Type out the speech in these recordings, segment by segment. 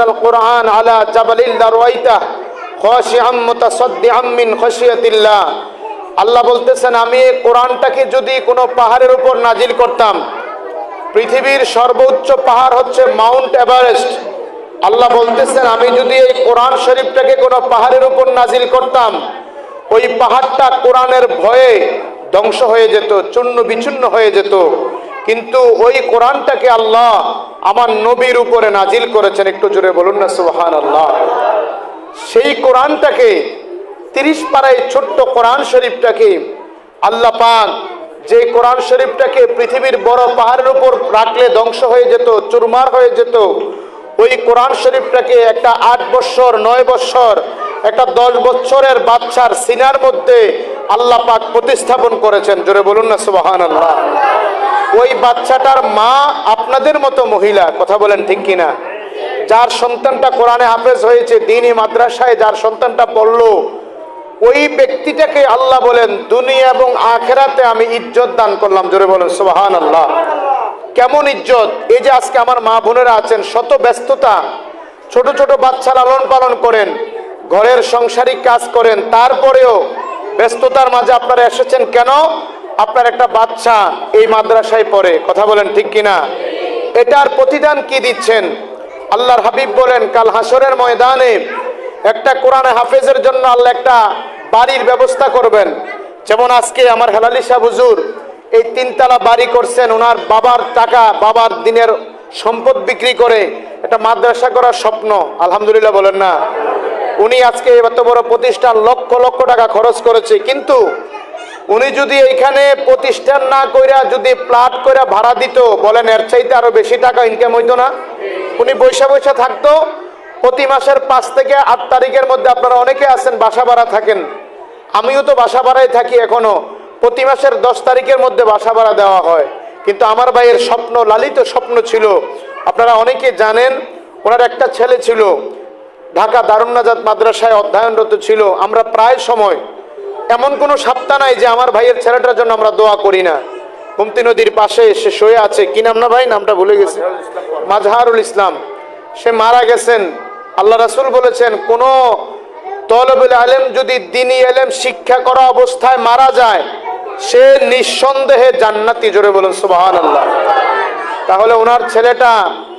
হাযাল কুরআন আলা জাবালিল লারাইতা খাশিআম মুতাসাদ্দিআম মিন খাশিয়াতিল্লাহ। আল্লাহ বলতেছেন, আমি এই কোরআনটাকে যদি কোনো পাহাড়ের উপর নাজিল করতাম, পৃথিবীর সর্বোচ্চ পাহাড় হচ্ছে মাউন্ট এভারেস্ট। আল্লাহ বলতেছেন, আমি যদি এই কোরআন শরীফটাকে কোনো পাহাড়ের উপর নাজিল করতাম, ওই পাহাড়টা কোরআনের ভয়ে ধ্বংস হয়ে যেত, চূর্ণ বিচূর্ণ হয়ে যেত। কিন্তু ওই কোরআনটাকে আল্লাহ আমার নবীর উপরে নাজিল করেছেন। একটু জোরে বলুন না সুবহানাল্লাহ। সেই কোরআনটাকে 30 পারায় ছোট্ট কোরআন শরীফটাকে আল্লাহ পাক, যে কোরআন শরীফটাকে পৃথিবীর বড় পাহাড়ের উপর রাখলে ধ্বংস হয়ে যেত, চুরমার হয়ে যেত, ওই কোরআন শরীফটাকে একটা 8 বছর 9 বছর একটা 10 বছরের বাচ্চার সিনার মধ্যে আল্লাহ পাক প্রতিস্থাপন করেছেন। জোরে বলুন না সুবহানাল্লাহ। ওই বাচ্চাটার মা আপনাদের মতো মহিলা, কথা বলেন ঠিক কিনা? যার সন্তানটা কোরআনে হাফেজ হয়েছে, দ্বীনি মাদ্রাসায় যার সন্তানটা পড়লো, ওই ব্যক্তিটাকে আল্লাহ বলেন দুনিয়া এবং আখিরাতে আমি ইজ্জত দান করলাম। জোরে বলেন সুবহানাল্লাহ। কেমন ইজ্জত! এই যে আজকে আমার মা বোনেরা আছেন, শত ব্যস্ততা, ছোট ছোট বাচ্চা লালন পালন করেন, ঘরের সংসারিক কাজ করেন, তারপরেও ব্যস্ততার মাঝে আপনারা এসেছেন কেন? আপনার একটা বাচ্চা এই মাদ্রাসায় পড়ে, কথা বলেন ঠিক কিনা? এটার প্রতিদান কি দিচ্ছেন? আল্লাহর হাবিব বলেন, কাল হাসরের ময়দানে একটা কোরআনে হাফেজের জন্য আল্লাহ একটা বাড়ির ব্যবস্থা করবেন। যেমন আজকে আমার হেলালি সাহেব হুজুর এই 3 তলা বাড়ি করছেন, ওনার বাবার টাকা, বাবার দিনের সম্পদ বিক্রি করে একটা মাদ্রাসা করার স্বপ্ন। আলহামদুলিল্লাহ বলেন না? উনি আজকে এত বড় প্রতিষ্ঠান লক্ষ লক্ষ টাকা খরচ করেছে, কিন্তু উনি যদি এইখানে প্রতিষ্ঠান না কইরা যদি প্লাট কইরা ভাড়া দিত, বলেন এর চাইতে আরো বেশি টাকা ইনকাম হইতো না? উনি বৈশা বৈশা থাকতো, প্রতি মাসের 5 থেকে 8 তারিখের মধ্যে, আপনারা অনেকে আছেন বাসা ভাড়া থাকেন, আমিও তো বাসা ভাড়ায় থাকি এখনো, প্রতি মাসের 10 তারিখের মধ্যে বাসা ভাড়া দেওয়া হয়। কিন্তু আমার ভাইয়ের স্বপ্ন, লালিত স্বপ্ন ছিল, আপনারা অনেকে জানেন, ওনার একটা ছেলে ছিল ঢাকা দারুন নাজাত মাদ্রাসায় অধ্যয়নরত ছিল। আমরা প্রায় সময়, এমন কোনো সপ্তাহ নাই যে আমার ভাইয়ের ছেলেটার জন্য আমরা দোয়া করি না। গোমতী নদীর পাশে সে শুয়ে আছে, কি নাম না ভাই, নামটা ভুলে গেছে, মাজহারুল ইসলাম। সে মারা গেছেন। আল্লাহ রাসূল বলেছেন, কোন তলবুল আলেম যদি দ্বীনি ইলম শিক্ষা করা অবস্থায় মারা যায়, সে নিঃসন্দেহে জান্নাতি। জোরে বলুন সুবহানাল্লাহ। তাহলে ওনার ছেলেটা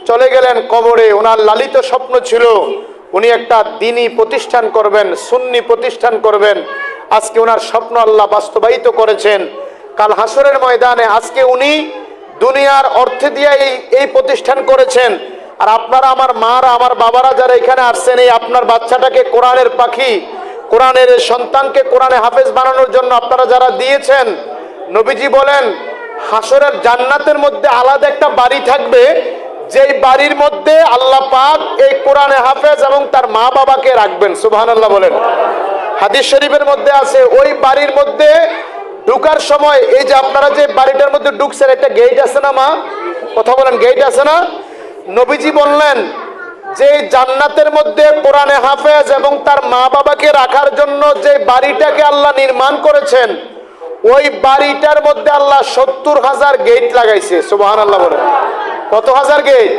চলে গেলেন কবরে। ওনার লালিত স্বপ্ন ছিল উনি একটা দ্বীনি প্রতিষ্ঠান করবেন, সুন্নি প্রতিষ্ঠান করবেন। আজকে ওনার স্বপ্ন আল্লাহ বাস্তবায়িত করেছেন। কাল হাসরের ময়দানে আজকে উনি দুনিয়ার অর্থে দিয়ে এই প্রতিষ্ঠান করেছেন। আর আপনারা, আমার মারা, আমার বাবারা যারা এখানে আসছেন, এই আপনার বাচ্চাটাকে কোরআনের পাখি, কোরআনের সন্তানকে কোরআনে হাফেজ বানানোর জন্য আপনারা যারা দিয়েছেন, নবীজি বলেন হাসরের জান্নাতের মধ্যে আলাদা একটা বাড়ি থাকবে, যেই বাড়ির মধ্যে আল্লাহ পাক এই কোরআনে হাফেজ এবং তার মা বাবাকে রাখবেন। সুবহানাল্লাহ বলেন। হাদিস শরীফের মধ্যে আছে, ওই বাড়ির মধ্যে ঢুকার সময়, এই যে আপনারা যে বাড়িটার মধ্যে ঢুকছেন, একটা গেট আছে না মা, কথা বলেন, গেট আছে না? নবীজি বললেন যে জান্নাতের মধ্যে কোরআনে হাফেজ এবং তার মা বাবাকে রাখার জন্য যে বাড়িটাকে আল্লাহ নির্মাণ করেছেন, ওই বাড়িটার মধ্যে আল্লাহ 70,000 গেট লাগাইছে। সুবহানাল্লাহ বলেন। কত হাজার গেট?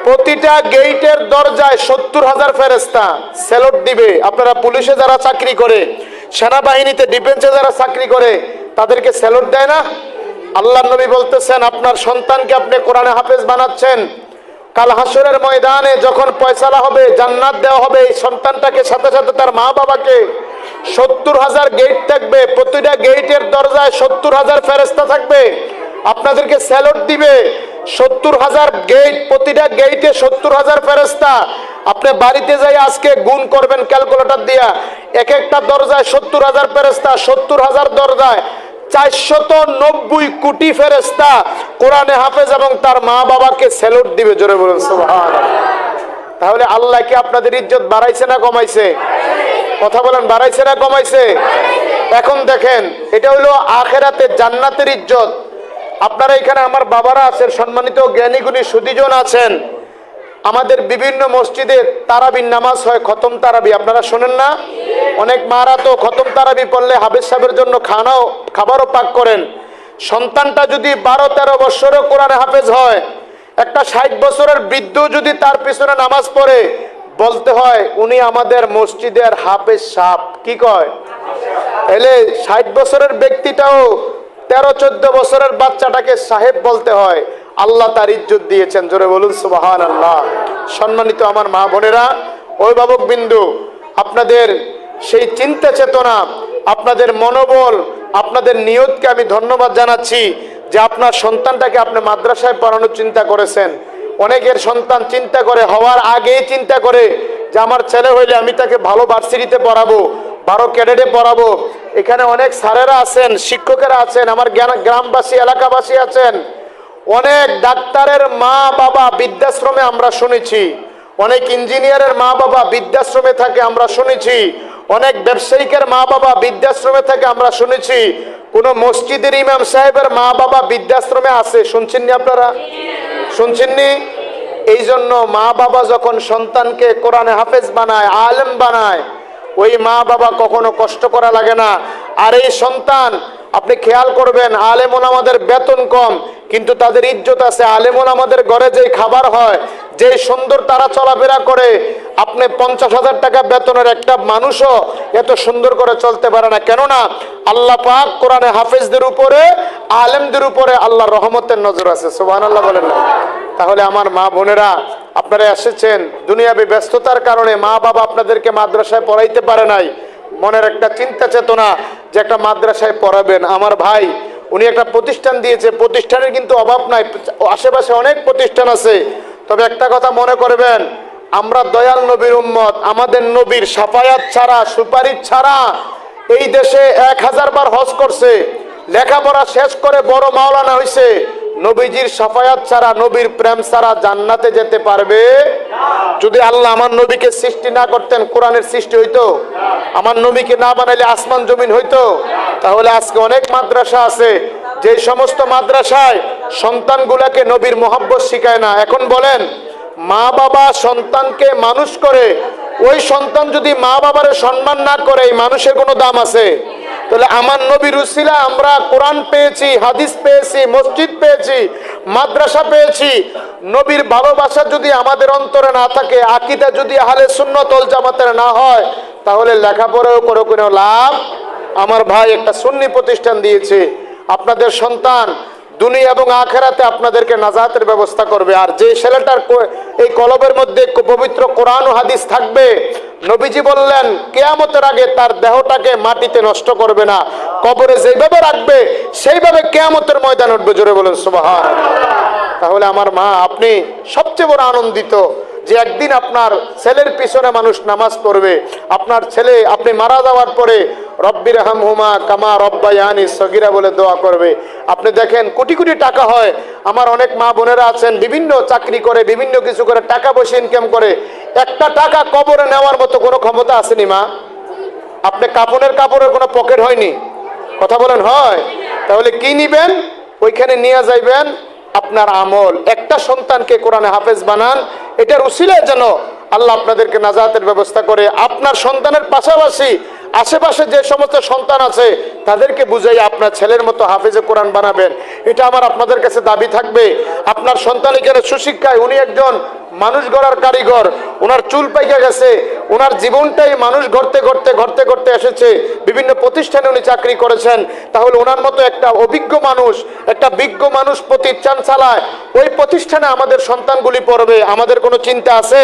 প্রতিটা গেটের দরজায় 70,000 ফেরেশতা স্যালুট দিবে। আপনারা পুলিশে যারা চাকরি করে, সেনাবাহিনীতে, ডিফেন্সে যারা চাকরি করে, তাদেরকে স্যালুট দেয় না? আল্লাহর নবী বলতেছেন, আপনার সন্তানকে আপনি কোরআনে হাফেজ বানাচ্ছেন, কাল হাসরের ময়দানে যখন ফয়সালা হবে, জান্নাত দেওয়া হবে, এই সন্তানটাকে সাথে সাথে তার মা বাবাকে 70,000 গেট থাকবে, প্রতিটা গেটের দরজায় 70,000 ফেরেশতা থাকবে, আপনাদেরকে স্যালুট দিবে। 70,000 গেট, প্রতিটা গেটে 70,000 ফেরেশতা। আপনি বাড়িতে যাই আজকে গুণ করবেন ক্যালকুলেটর দিয়া, এক একটা দরজায় 70,000 ফেরেশতা, 70,000 দরজায় 490 কোটি ফেরেশতা কোরআনে হাফেজ এবং তার মা বাবাকে স্যালুট দিবে। জোরে বলুন সুবহানাল্লাহ। তাহলে আল্লাহ কি আপনাদের ইজ্জত বাড়াইছে না কমাইছে? কথা বলেন, বাড়াইছে না কমাইছে? এখন দেখেন, এটা হলো আখিরাতে জান্নাতের ইজ্জত। আপনারা এখানে আমার বাবারা আছেন, সম্মানিত জ্ঞানীগুণী সুধীজন আছেন। আমাদের বিভিন্ন মসজিদে তারাবির নামাজ হয়, খতম তারাবি, আপনারা শোনেন না? অনেক মারা তো খতম তারাবি পড়লে হাফেজ সাহেবের জন্য খাবারও পাক করেন। সন্তানটা যদি 12-13 বছরও কোরআনে হাফেজ হয়, একটা 60 বছরের বৃদ্ধ যদি তার পিছনে নামাজ পড়ে, বলতে হয় উনি আমাদের মসজিদের হাফেজ সাহেব। কি কয়? এলে 60 বছরের ব্যক্তিটাও 13-14 বছরের বাচ্চাটাকে সাহেব বলতে হয়। আল্লাহ তার ইজ্জত দিয়েছেন, জোরে বলুন সুবহানাল্লাহ। সম্মানিত আমার মা বোনেরা, অভিভাবক বিন্দু, আপনাদের সেই চিন্তা চেতনা, আপনাদের মনোবল, আপনাদের নিয়তকে আমি ধন্যবাদ জানাচ্ছি যে আপনার সন্তানটাকে আপনি মাদ্রাসায় পড়ানোর চিন্তা করেছেন। অনেকের সন্তান চিন্তা করে, হওয়ার আগেই চিন্তা করে যে আমার ছেলে হইলে আমি তাকে ভালো ভার্সিটিতে পড়াবো, 12 ক্যাডেটে পড়াবো। এখানে অনেক স্যারেরা আছেন, শিক্ষকেরা আছেন, আমার গ্রামবাসী এলাকাবাসী আছেন। অনেক ডাক্তারের মা বাবা বৃদ্ধাশ্রমে আমরা শুনেছি, অনেক ইঞ্জিনিয়ারের মা বাবা বৃদ্ধাশ্রমে থাকে আমরা শুনেছি, অনেক ব্যবসায়িকের মা বাবা বৃদ্ধাশ্রমে থাকে আমরা শুনেছি, কোন মসজিদের ইমাম সাহেবের মা বাবা বৃদ্ধাশ্রমে আছে। শুনছেননি আপনারা? শুনছেননি? এই জন্য মা বাবা যখন সন্তানকে কোরআনে হাফেজ বানায়, আলেম বানায়, ওই মা বাবা কখনো কষ্ট করা লাগে না। আর এই সন্তান আপনি খেয়াল করবেন, আলেম ওলামাদের বেতন কম কিন্তু তাদের ইজ্জত আছে। আলেম ওলামাদের ঘরে যেই খাবার হয়, যেই সুন্দর তারা চলাফেরা করে, আপনি 50,000 টাকা বেতনের একটা মানুষও এত সুন্দর করে চলতে পারে না। কেননা আল্লাহ পাক কোরআনে হাফেজদের উপরে, আলেমদের উপরে আল্লাহর রহমতের নজর আছে। সুবহানাল্লাহ বলেন না? তাহলে আমার মা বোনেরা, আপনারা এসেছেন, দুনিয়াবী ব্যস্ততার কারণে মা বাবা আপনাদেরকে মাদ্রাসায় পড়াইতে পারে নাই। মনের একটা চিন্তা চেতনা যে একটা মাদ্রাসায় পড়াবেন। আমার ভাই উনি একটা প্রতিষ্ঠান দিয়েছে, প্রতিষ্ঠানের কিন্তু অভাব নাই, আশেপাশে অনেক প্রতিষ্ঠান আছে। তবে একটা কথা মনে করবেন, আমরা দয়াল নবীর উম্মত, আমাদের নবীর শাফায়াত ছাড়া, সুপারিশ ছাড়া এই দেশে 1000 বার হজ করছে, লেখাপড়া শেষ করে বড় মাওলানা হইছে, নবীজির শাফায়াত ছাড়া, নবীর প্রেম ছাড়া জান্নাতে যেতে পারবে? যদি আল্লাহ আমার নবীকে সৃষ্টি না করতেন, কোরআনের সৃষ্টি হইতো? আমার নবীকে না বানাইলে আসমান জমিন হইতো? তাহলে আজকে অনেক মাদ্রাসা আছে, যে সমস্ত মাদ্রাসায় সন্তানগুলাকে নবীর মোহাব্বত শিখায় না। এখন বলেন, মা বাবা সন্তানকে মানুষ করে, ওই সন্তান যদি মা বাবার সম্মান না করে, এই মানুষের কোনো দাম আছে? তাহলে আমার নবীর উসিলা আমরা কোরআন পেয়েছি, হাদিস পেয়েছি, মসজিদ পেয়েছি, মাদ্রাসা পেয়েছি। নবীর ভালোবাসা যদি আমাদের অন্তরে না থাকে, আকীদা যদি আহলে সুন্নাত ওয়াল জামাতের না হয়, তাহলে লেখাপড়াও করে কোনো লাভ। আমার ভাই একটা সুন্নি প্রতিষ্ঠান দিয়েছে, আপনাদের সন্তান দুনিয়া এবং আখেরাতে আপনাদেরকে নাজাতের ব্যবস্থা করবে। আর যে ছেলেটার এই কলবের মধ্যে পবিত্র কোরআন ও হাদিস থাকবে, নবীজি বললেন কিয়ামতের আগে তার দেহটাকে মাটিতে নষ্ট করবে না, কবরে যেভাবে রাখবে সেইভাবে কিয়ামতের ময়দান উঠবে। জোরে বলুন সুবহানাল্লাহ। তাহলে আমার মা, আপনি সবচেয়ে বড় আনন্দিত যে একদিন আপনার ছেলের পিছনে মানুষ নামাজ পড়বে। আপনার ছেলে আপনি মারা যাওয়ার পরে রব্বির হামহুমা কামা রব্বায়ানি সগীরা বলে দোয়া করবে। আপনি দেখেন কোটি কোটি টাকা হয়, আমার অনেক মা বোনেরা আছেন বিভিন্ন চাকরি করে, বিভিন্ন কিছু করে, টাকা পয়সা ইনকাম করে, একটা টাকা কবরে নেওয়ার মতো কোনো ক্ষমতা আসেনি মা। আপনি কাপড়ের কোনো পকেট হয়নি, কথা বলেন হয়? তাহলে কি নিবেন? ওইখানে নিয়ে যাইবেন আপনার আমল। একটা সন্তানকে কোরআনে হাফেজ বানান, এটার উসিলায় যেন আল্লাহ আপনাদেরকে নাজাতের ব্যবস্থা করে। আপনার সন্তানের পাশাপাশি আশেপাশে যে সমস্ত সন্তান আছে তাদেরকে বুঝাই আপনার ছেলের মতো হাফেজে কোরআন বানাবেন। এটা আমার আপনাদের কাছে দাবি থাকবে। আপনার সন্তান এখানে সুশিক্ষায়, উনি একজন মানুষ গড়ার কারিগর, ওনার চুল পাইকা গেছে, ওনার জীবনটাই মানুষ গড়তে এসেছে, বিভিন্ন প্রতিষ্ঠানে উনি চাকরি করেছেন। তাহলে ওনার মতো একটা অভিজ্ঞ মানুষ, একটা বিজ্ঞ মানুষ প্রতিষ্ঠান চালায়, ওই প্রতিষ্ঠানে আমাদের সন্তানগুলি পড়বে। আমাদের কোনো চিন্তা আছে?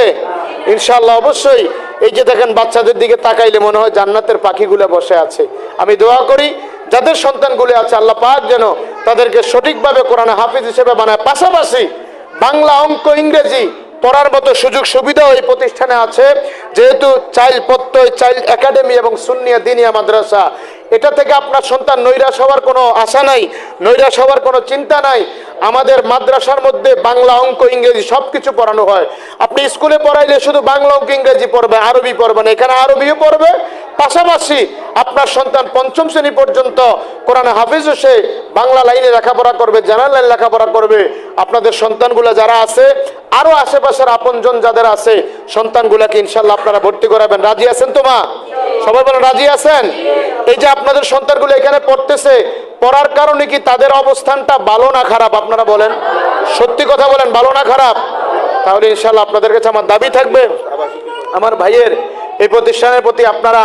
ইনশাআল্লাহ অবশ্যই। এই যে দেখেন, বাচ্চাদের দিকে তাকাইলে মনে হয় জান্নাতের পাখিগুলো বসে আছে। আমি দোয়া করি যাদের সন্তানগুলি আছে আল্লাহ পাক যেন তাদেরকে সঠিকভাবে কোরআনে হাফিজ হিসেবে বানায়। পাশাপাশি বাংলা, অঙ্ক, ইংরেজি পড়ার মতো সুযোগ সুবিধাও এই প্রতিষ্ঠানে আছে। যেহেতু চাইল্ড প্রত্যয়, চাইল্ড একাডেমি এবং সুন্নিয়া দিনিয়া মাদ্রাসা, এটা থেকে আপনার সন্তান নৈরাশ হওয়ার কোনো আশা নাই, নৈরাশ হওয়ার কোনো চিন্তা নাই। আমাদের মাদ্রাসার মধ্যে বাংলা, অঙ্ক, ইংরেজি সব কিছু পড়ানো হয়। আপনি স্কুলে পড়াইলে শুধু বাংলা, অঙ্ক, ইংরেজি পড়বে, আরবি পড়বে না, এখানে আরবিও পড়বে। পাশাপাশি আপনার সন্তান ৫ম শ্রেণী পর্যন্ত কোরআনে হাফিজ হয়ে বাংলা লাইনে লেখাপড়া করবে, জেনারেল লাইনে লেখাপড়া করবে। আপনাদের সন্তানগুলো যারা আছে, আরো আশেপাশের আপনজন যাদের আছে, সন্তানগুলাকে ইনশাল্লাহ আপনারা ভর্তি করাবেন। রাজি আছেন তো মা? সবাই বলেন রাজি আছেন? এই যে আপনাদের সন্তানগুলো এখানে পড়তেছে, পড়ার কারণে কি তাদের অবস্থানটা ভালো না খারাপ? আপনারা বলেন, সত্যি কথা বলেন, ভালো না খারাপ? তাহলে ইনশাআল্লাহ আপনাদের কাছে আমার দাবি থাকবে, আমার ভাইয়ের এই প্রতিষ্ঠানের প্রতি আপনারা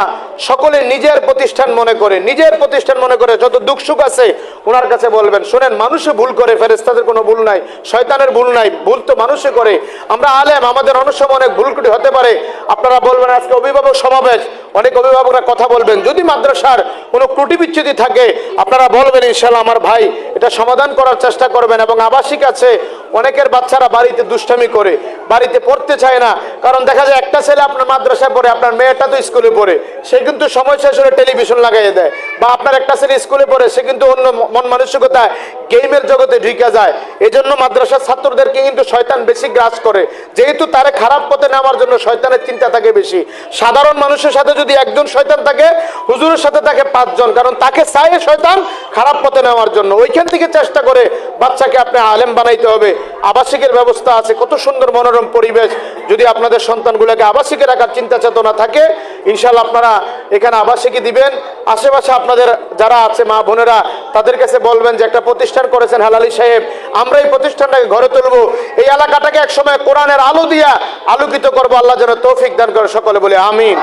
সকলে নিজের প্রতিষ্ঠান মনে করে, নিজের প্রতিষ্ঠান মনে করে যত দুঃখ সুখ আছে ওনার কাছে বলবেন। শোনেন, মানুষে ভুল করে, ফেরেশতাদের কোনো ভুল নাই, শয়তানের ভুল নাই, ভুল তো মানুষে করে। আমরা আলেম, আমাদের অনেক সময় অনেক ভুল ত্রুটি হতে পারে। আপনারা বলবেন, আজকে অভিভাবক সমাবেশ, অনেক অভিভাবকরা কথা বলবেন, যদি মাদ্রাসার কোনো ত্রুটি বিচ্যুতি থাকে আপনারা বলবেন, ইনশাআল্লাহ আমার ভাই এটা সমাধান করার চেষ্টা করবেন। এবং আবাসিক আছে, অনেকের বাচ্চারা বাড়িতে দুষ্টামি করে, বাড়িতে পড়তে চায় না, কারণ দেখা যায় একটা ছেলে আপনার মাদ্রাসায় পড়ে, আপনার মেয়েটা তো স্কুলে পড়ে, সে কিন্তু সময় শেষ হলে টেলিভিশন লাগাইয়ে দেয়। বা আপনার একটা ছেলে স্কুলে পড়ে, সে কিন্তু অন্য মন মানসিকতায় গেমের জগতে ঢুকে যায়। এই জন্য মাদ্রাসার ছাত্রদেরকে কিন্তু শয়তান বেশি গ্রাস করে, যেহেতু তারে খারাপ পথে নেওয়ার জন্য শয়তানের চিন্তা থাকে বেশি। সাধারণ মানুষের সাথে যদি একজন শয়তান থাকে, হুজুরের সাথে থাকে 5 জন, কারণ তাকে চায় শয়তান খারাপ পথে নেওয়ার জন্য। ওইখান থেকে চেষ্টা করে বাচ্চাকে আপনি আলেম বানাইতে হবে। আবাসিকের ব্যবস্থা আছে, কত সুন্দর মনোরম পরিবেশ। যদি আপনাদের সন্তানগুলোকে আবাসিকে রাখার চিন্তা চেতনা থাকে, ইনশাআল্লাহ আপনারা এখানে আবাসিকই দিবেন। আশেপাশে আপনাদের যারা আছে মা বোনেরা, তাদের কাছে বলবেন যে একটা প্রতিষ্ঠান করেছেন হেলালি সাহেব, আমরা এই প্রতিষ্ঠানটাকে ঘরে তুলবো, এই এলাকাটাকে একসময় কোরআনের আলো দিয়া আলোকিত করবো। আল্লাহ যেন তৌফিক দান করে, সকলে বলে আমিন।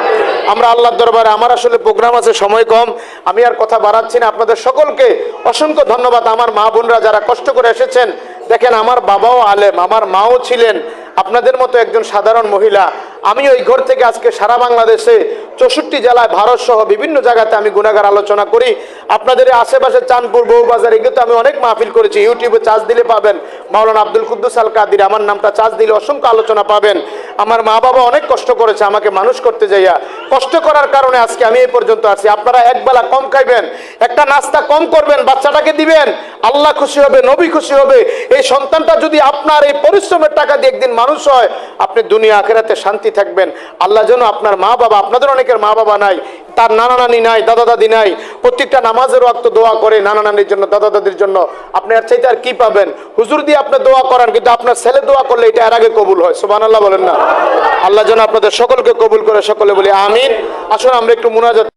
আমরা আল্লাহর দরবারে, আমার আসলে প্রোগ্রাম আছে, সময় কম, আমি আর কথা বাড়াচ্ছি না। আপনাদের সকলকে অসংখ্য ধন্যবাদ। আমার মা বোনরা যারা কষ্ট করে এসেছেন, দেখেন আমার বাবাও আলেম, আমার মাও ছিলেন আপনাদের মতো একজন সাধারণ মহিলা। আমি ওই ঘর থেকে আজকে সারা বাংলাদেশে 64 জেলায়, ভারত সহ বিভিন্ন জায়গাতে আমি গুনাহগার আলোচনা করি। আপনাদের আশেপাশে চাঁদপুর, বউবাজার, এগুলো আমি অনেক মাহফিল করেছি। ইউটিউবে চার্জ দিলে পাবেন, মাওলানা আব্দুল কুদ্দুস আল কাদির, আমার নামটা চার্জ দিলে অসংখ্য আলোচনা পাবেন। আমার মা বাবা অনেক কষ্ট করেছে আমাকে মানুষ করতে যাইয়া, কষ্ট করার কারণে আজকে আমি এই পর্যন্ত আছি। আপনারা একবেলা কম খাইবেন, একটা নাস্তা কম করবেন, বাচ্চাটাকে দিবেন, আল্লাহ খুশি হবে, নবী খুশি হবে। এই সন্তানটা যদি আপনার এই পরিশ্রমের টাকা দিয়ে একদিন মানুষ হয়, আপনি দুনিয়া আখিরাতে শান্তি থাকবেন। আল্লাহ যেন আপনার মা বাবা, আপনাদের অনেকের মা বাবা নাই, তার নানা নানি নাই, দাদা দাদি নাই, প্রত্যেকটা নামাজের ওয়াক্ত দোয়া করে নানা নানির জন্য, দাদা দাদির জন্য। আপনি আর চাইতে আর কি পাবেন? হুজুর দিয়ে আপনি দোয়া করেন, কিন্তু আপনার ছেলে দোয়া করলে এটা এর আগে কবুল হয়। সুবহানাল্লাহ বলেন না? আল্লাহ যেন আপনাদের সকলকে কবুল করে, সকলে বলি আমিন। আসুন আমরা একটু মুনাজাত